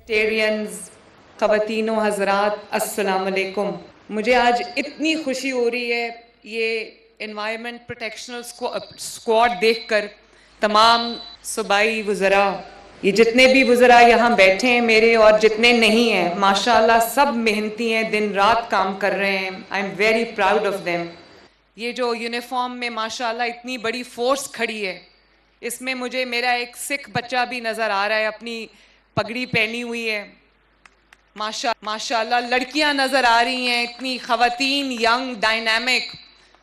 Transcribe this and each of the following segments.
ٹیرینز، خواتین و حضرات، السلام علیکم. مجھے آج اتنی خوشی ہو رہی ہے یہ انوائرمنٹ پروٹیکشنل اسکواڈ دیکھ کر. تمام صوبائی وزراء، یہ جتنے بھی وزراء یہاں بیٹھے ہیں میرے اور جتنے نہیں ہیں، ماشاءاللہ سب محنتی ہیں، دن رات کام کر رہے ہیں. I am very proud of them. یہ جو یونیفارم میں ماشاءاللہ اتنی بڑی فورس کھڑی ہے، اس میں مجھے میرا ایک سکھ بچہ بھی نظر آ رہا ہے، اپنی پگڑی پہنی ہوئی ہے. ماشاءاللہ لڑکیاں نظر آ رہی ہیں، اتنی خواتین ینگ ڈائنامک،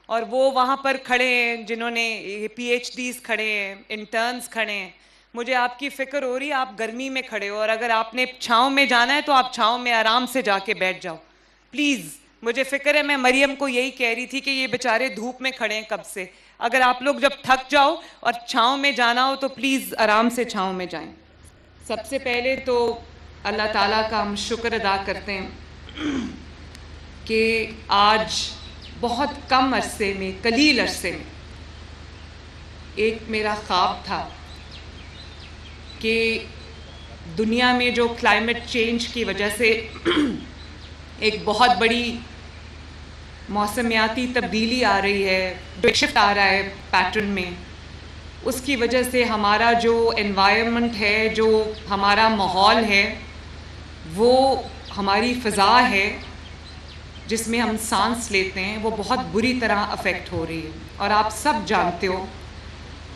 اور وہ وہاں پر کھڑے ہیں جنہوں نے پی ایچ ڈیز کھڑے ہیں، انٹرنز کھڑے ہیں. مجھے آپ کی فکر ہو رہی ہے، آپ گرمی میں کھڑے ہو، اور اگر آپ نے چھاؤں میں جانا ہے تو آپ چھاؤں میں آرام سے جا کے بیٹھ جاؤ پلیز. مجھے فکر ہے، میں مریم کو یہی کہہ رہی تھی کہ یہ بیچارے دھوپ میں کھڑے ہیں کب سے. اگر آپ لوگ جب تھک جاؤ اور چھاؤں میں جانا ہو تو پلیز آرام سے چھاؤں میں جائیں. سب سے پہلے تو اللہ تعالیٰ کا ہم شکر ادا کرتے ہیں کہ آج بہت کم عرصے میں، قلیل عرصے میں، ایک میرا خواب تھا کہ دنیا میں جو کلائمیٹ چینج کی وجہ سے ایک بہت بڑی موسمیاتی تبدیلی آ رہی ہے، جو شفٹ آ رہا ہے پیٹرن میں، اس کی وجہ سے ہمارا جو انوائرمنٹ ہے، جو ہمارا ماحول ہے، وہ ہماری فضا ہے جس میں ہم سانس لیتے ہیں، وہ بہت بری طرح افیکٹ ہو رہی ہے. اور آپ سب جانتے ہو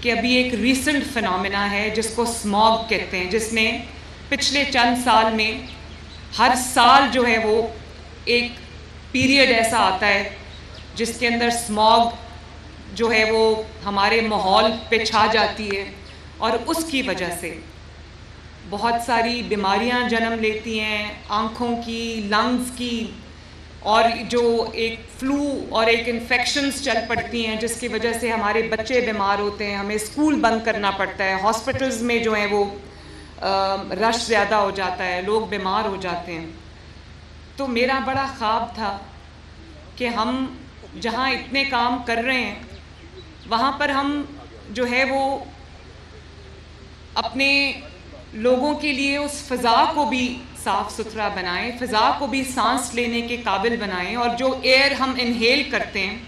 کہ ابھی ایک ریسنٹ فنومینا ہے جس کو اسموگ کہتے ہیں، جس نے پچھلے چند سال میں ہر سال جو ہے وہ ایک پیریڈ ایسا آتا ہے جس کے اندر اسموگ جو ہے وہ ہمارے ماحول پہ چھا جاتی ہے، اور اس کی وجہ سے بہت ساری بیماریاں جنم لیتی ہیں، آنکھوں کی، لنگز کی، اور جو ایک فلو اور ایک انفیکشنز چل پڑتی ہیں جس کی وجہ سے ہمارے بچے بیمار ہوتے ہیں، ہمیں اسکول بند کرنا پڑتا ہے، ہاسپٹلز میں جو ہیں وہ رش زیادہ ہو جاتا ہے، لوگ بیمار ہو جاتے ہیں. تو میرا بڑا خواب تھا کہ ہم جہاں اتنے کام کر رہے ہیں وہاں پر ہم جو ہے وہ اپنے لوگوں کے لیے اس فضا کو بھی صاف ستھرا بنائیں، فضا کو بھی سانس لینے کے قابل بنائیں، اور جو ایئر ہم انہیل کرتے ہیں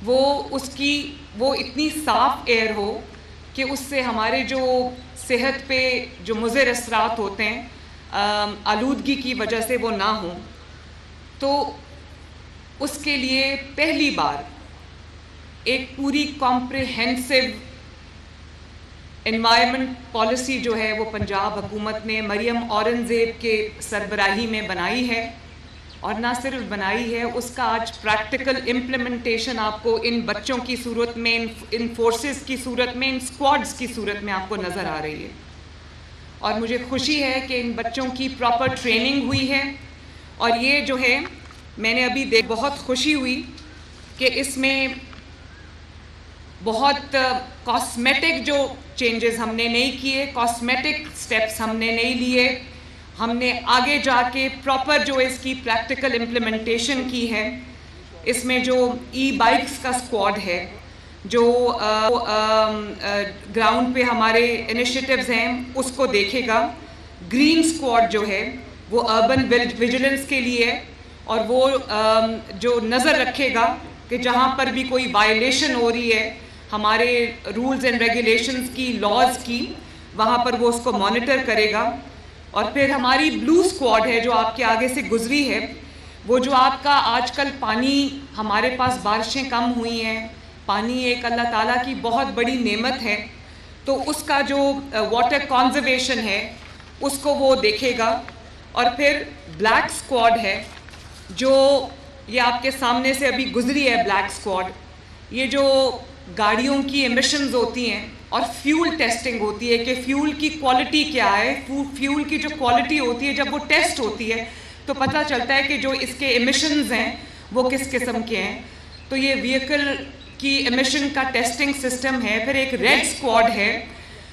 وہ اتنی صاف ایئر ہو کہ اس سے ہمارے جو صحت پہ جو مضر اثرات ہوتے ہیں آلودگی کی وجہ سے وہ نہ ہوں. تو اس کے لیے پہلی بار ایک پوری کمپریہنسو انوائرمنٹ پالیسی جو ہے وہ پنجاب حکومت نے مریم اورنگزیب کے سربراہی میں بنائی ہے، اور نہ صرف بنائی ہے، اس کا آج پریکٹیکل امپلیمنٹیشن آپ کو ان بچوں کی صورت میں، ان فورسز کی صورت میں، ان اسکواڈز کی صورت میں آپ کو نظر آ رہی ہے. اور مجھے خوشی ہے کہ ان بچوں کی پراپر ٹریننگ ہوئی ہے، اور یہ جو ہے میں نے ابھی بہت خوشی ہوئی کہ اس میں بہت کاسمیٹک جو چینجز ہم نے نہیں کیے، کاسمیٹک سٹیپس ہم نے نہیں لیے، ہم نے آگے جا کے پراپر جو اس کی پریکٹیکل امپلیمنٹیشن کی ہے. اس میں جو ای بائکس کا اسکواڈ ہے، جو گراؤنڈ پہ ہمارے انیشیٹیوز ہیں اس کو دیکھے گا. گرین اسکواڈ جو ہے وہ اربن ویجیلنس کے لیے، اور وہ جو نظر رکھے گا کہ جہاں پر بھی کوئی وائلیشن ہو رہی ہے ہمارے رولز اینڈ ریگولیشنز کی، لاز کی، وہاں پر وہ اس کو مانیٹر کرے گا. اور پھر ہماری بلو اسکواڈ ہے جو آپ کے آگے سے گزری ہے، وہ جو آپ کا آج کل پانی، ہمارے پاس بارشیں کم ہوئی ہیں، پانی ایک اللہ تعالیٰ کی بہت بڑی نعمت ہے، تو اس کا جو واٹر کنزرویشن ہے اس کو وہ دیکھے گا. اور پھر بلیک اسکواڈ ہے جو یہ آپ کے سامنے سے ابھی گزری ہے. بلیک اسکواڈ یہ جو گاڑیوں کی ایمیشنز ہوتی ہیں اور فیول ٹیسٹنگ ہوتی ہے کہ فیول کی کوالٹی کیا ہے، فیول کی جو کوالٹی ہوتی ہے جب وہ ٹیسٹ ہوتی ہے تو پتہ چلتا ہے کہ جو اس کے ایمیشنز ہیں وہ کس قسم کے ہیں. تو یہ وہیکل کی ایمیشن کا ٹیسٹنگ سسٹم ہے. پھر ایک ریڈ اسکواڈ ہے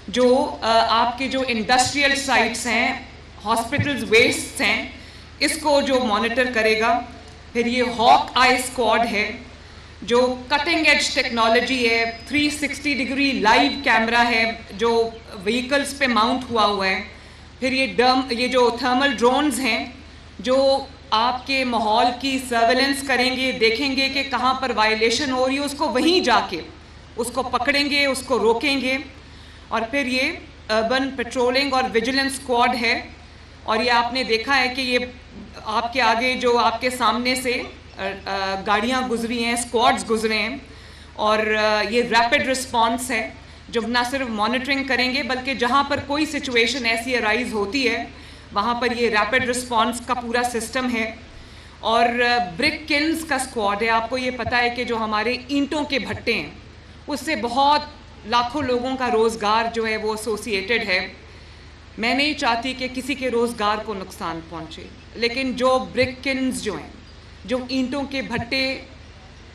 جو آپ کے جو انڈسٹریل سائٹس ہیں، ہاسپٹلز ویسٹ ہیں، اس کو جو مانیٹر کرے گا. پھر یہ ہاک آئی اسکواڈ ہے جو کٹنگ ایج ٹیکنالوجی ہے، 360 ڈگری لائیو کیمرہ ہے جو وہیکلز پہ ماؤنٹ ہوا ہے، پھر یہ جو تھرمل ڈرونز ہیں جو آپ کے ماحول کی سرویلنس کریں گے، دیکھیں گے کہ کہاں پر وائلیشن ہو رہی ہے، اس کو وہیں جا کے اس کو پکڑیں گے، اس کو روکیں گے. اور پھر یہ اربن پیٹرولنگ اور ویجیلنس اسکواڈ ہے، اور یہ آپ نے دیکھا ہے کہ یہ آپ کے آگے جو آپ کے سامنے سے گاڑیاں گزری ہیں، اسکواڈز گزرے ہیں، اور یہ ریپڈ رسپانس ہے جو نہ صرف مانیٹرنگ کریں گے بلکہ جہاں پر کوئی سچویشن ایسی ارائز ہوتی ہے وہاں پر یہ ریپڈ رسپانس کا پورا سسٹم ہے. اور برک کلنز کا اسکواڈ ہے. آپ کو یہ پتہ ہے کہ جو ہمارے اینٹوں کے بھٹے ہیں اس سے بہت لاکھوں لوگوں کا روزگار جو ہے وہ ایسوسیٹڈ ہے. میں نہیں چاہتی کہ کسی کے روزگار کو نقصان پہنچے، لیکن جو برک کلنز جو ہیں، جو اینٹوں کے بھٹے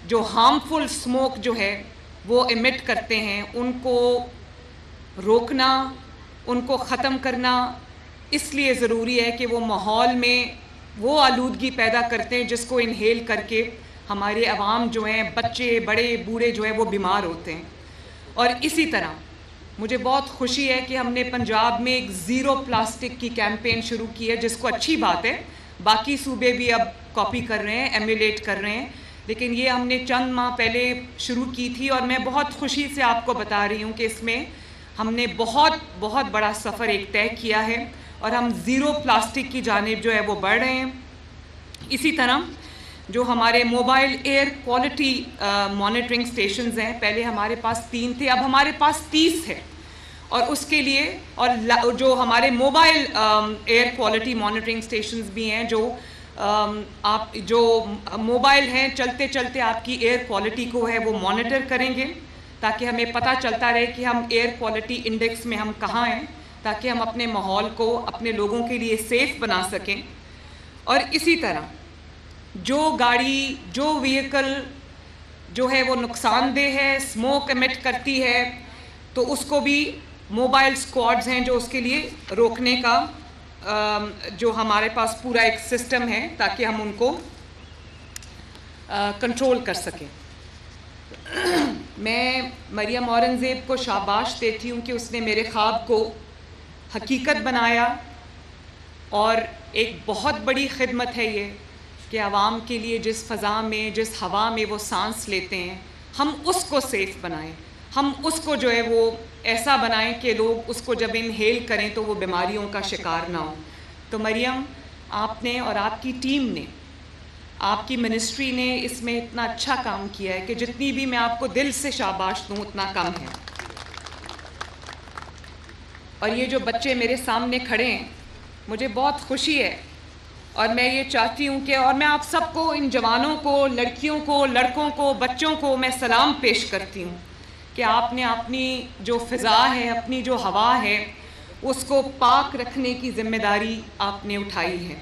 جو ہارمفل اسموک جو ہے وہ ایمٹ کرتے ہیں، ان کو روکنا، ان کو ختم کرنا اس لیے ضروری ہے کہ وہ ماحول میں وہ آلودگی پیدا کرتے ہیں جس کو انہیل کر کے ہمارے عوام جو ہیں، بچے بڑے بوڑھے جو ہیں وہ بیمار ہوتے ہیں. اور اسی طرح مجھے بہت خوشی ہے کہ ہم نے پنجاب میں ایک زیرو پلاسٹک کی کیمپین شروع کی ہے، جس کو اچھی بات ہے باقی صوبے بھی اب کاپی کر رہے ہیں، ایمولیٹ کر رہے ہیں، لیکن یہ ہم نے چند ماہ پہلے شروع کی تھی. اور میں بہت خوشی سے آپ کو بتا رہی ہوں کہ اس میں ہم نے بہت بڑا سفر ایک طے کیا ہے اور ہم زیرو پلاسٹک کی جانب جو ہے وہ بڑھ رہے ہیں. اسی طرح جو ہمارے mobile air quality monitoring stations ہیں، پہلے ہمارے پاس 3 تھے، اب ہمارے پاس 30 ہے. اور اس کے لیے اور جو ہمارے mobile air quality monitoring stations بھی ہیں، جو آپ جو موبائل ہیں چلتے چلتے آپ کی ایئر کوالٹی کو ہے وہ مانیٹر کریں گے، تاکہ ہمیں پتہ چلتا رہے کہ ہم ایئر کوالٹی انڈیکس میں ہم کہاں ہیں، تاکہ ہم اپنے ماحول کو اپنے لوگوں کے لیے سیف بنا سکیں. اور اسی طرح جو گاڑی جو وہیکل جو ہے وہ نقصان دہ ہے، اسموک ایمٹ کرتی ہے، تو اس کو بھی موبائل اسکواڈز ہیں جو اس کے لیے روکنے کا جو ہمارے پاس پورا ایک سسٹم ہے تاکہ ہم ان کو کنٹرول کر سکیں. میں مریم اورنگزیب کو شاباش دیتی ہوں کہ اس نے میرے خواب کو حقیقت بنایا، اور ایک بہت بڑی خدمت ہے یہ کہ عوام کے لیے جس فضا میں جس ہوا میں وہ سانس لیتے ہیں ہم اس کو سیف بنائیں، ہم اس کو جو ہے وہ ایسا بنائیں کہ لوگ اس کو جب انہیل کریں تو وہ بیماریوں کا شکار نہ ہوں. تو مریم، آپ نے اور آپ کی ٹیم نے، آپ کی منسٹری نے اس میں اتنا اچھا کام کیا ہے کہ جتنی بھی میں آپ کو دل سے شاباش دوں اتنا کم ہے. اور یہ جو بچے میرے سامنے کھڑے ہیں، مجھے بہت خوشی ہے، اور میں یہ چاہتی ہوں کہ اور میں آپ سب کو، ان جوانوں کو، لڑکیوں کو، لڑکوں کو، بچوں کو میں سلام پیش کرتی ہوں کہ آپ نے اپنی جو فضا ہے، اپنی جو ہوا ہے، اس کو پاک رکھنے کی ذمہ داری آپ نے اٹھائی ہے.